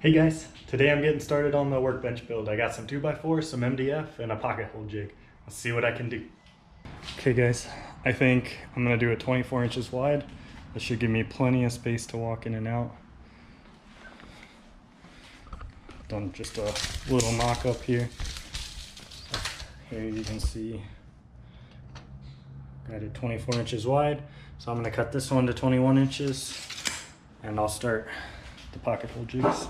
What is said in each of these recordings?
Hey guys, today I'm getting started on the workbench build. I got some 2x4, some MDF, and a pocket hole jig. Let's see what I can do. Okay guys, I think I'm gonna do it 24 inches wide. This should give me plenty of space to walk in and out. Done just a little mock-up here. So here you can see, got it 24 inches wide. So I'm gonna cut this one to 21 inches and I'll start the pocket hole jigs.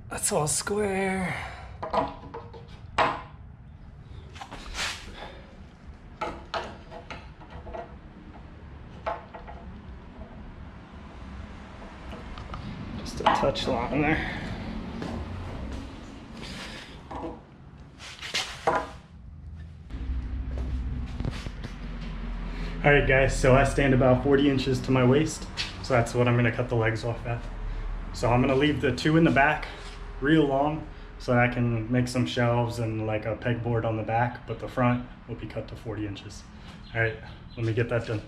That's all square. Just a touch long there. Alright guys, so I stand about 40 inches to my waist, so that's what I'm going to cut the legs off at. So I'm going to leave the two in the back real long so I can make some shelves and like a pegboard on the back, but the front will be cut to 40 inches. All right, let me get that done.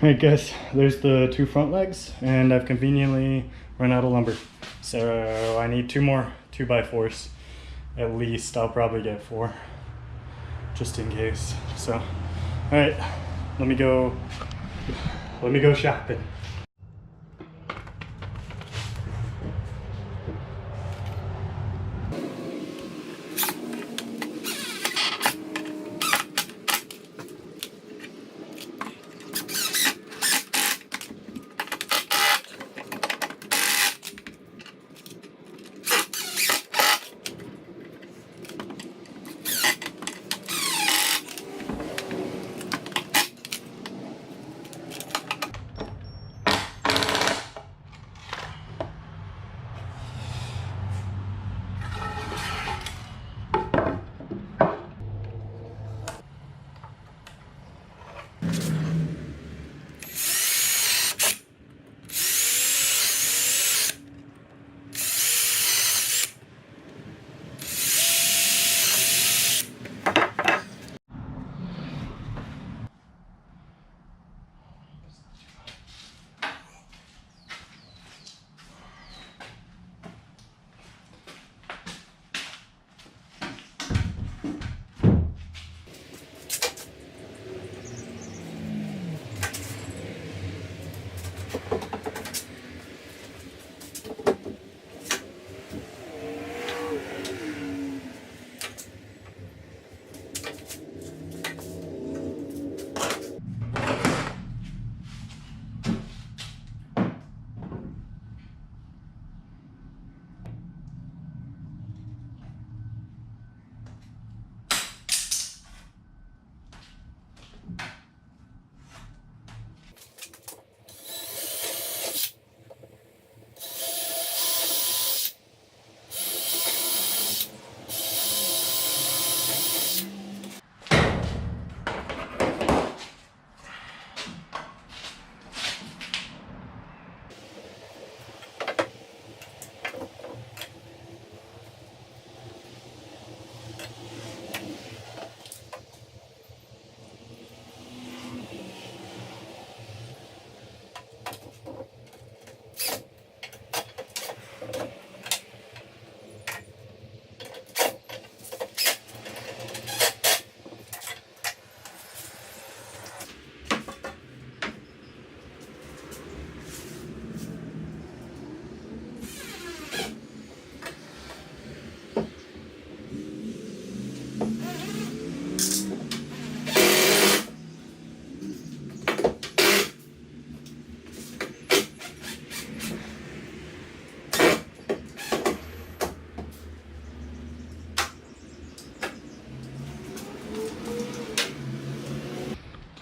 Alright guys, there's the two front legs and I've conveniently run out of lumber. So I need two more 2x4s. At least I'll probably get 4 just in case. So All right, let me go shopping.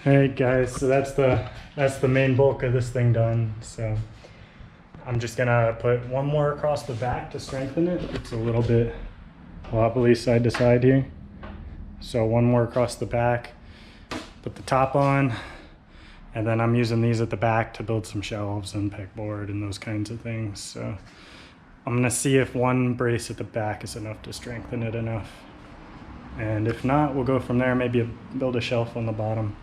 All right, guys, so that's the main bulk of this thing done. So I'm just gonna put one more across the back to strengthen it. It's a little bit wobbly side to side here. So one more across the back, put the top on, and then I'm using these at the back to build some shelves and pegboard and those kinds of things. So I'm gonna see if one brace at the back is enough to strengthen it enough. And if not, we'll go from there, maybe build a shelf on the bottom.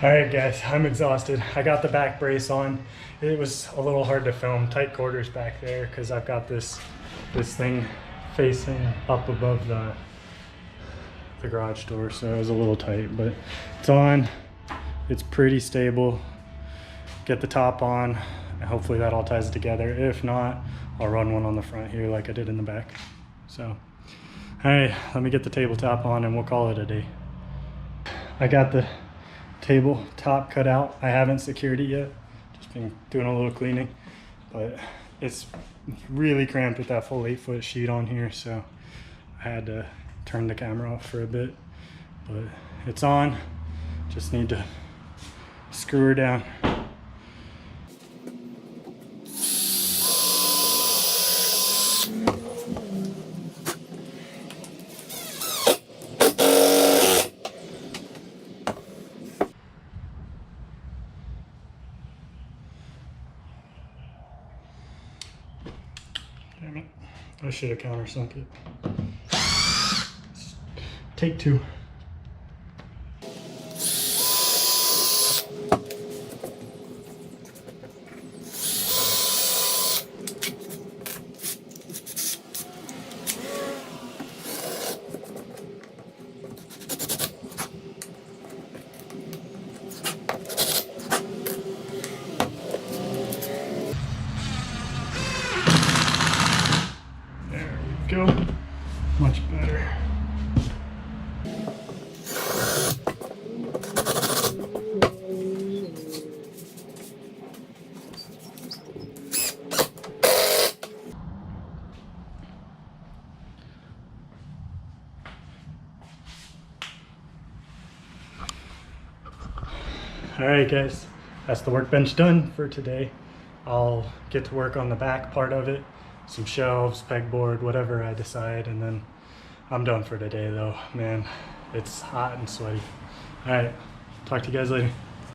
All right, guys, I'm exhausted. I got the back brace on. It was a little hard to film, tight quarters back there, because I've got this thing facing up above the garage door, so it was a little tight, but it's on. It's pretty stable. Get the top on, and hopefully that all ties it together. If not, I'll run one on the front here like I did in the back. So, all right, let me get the tabletop on and we'll call it a day. I got the tabletop cut out. I haven't secured it yet. Just been doing a little cleaning, but it's really cramped with that full 8-foot sheet on here, so I had to turn the camera off for a bit, but it's on. Just need to screw her down. Damn it, I should have countersunk it. Take two. There we go. Much better. All right, guys, that's the workbench done for today. I'll get to work on the back part of it, some shelves, pegboard, whatever I decide, and then I'm done for today though. Man, it's hot and sweaty. All right, talk to you guys later.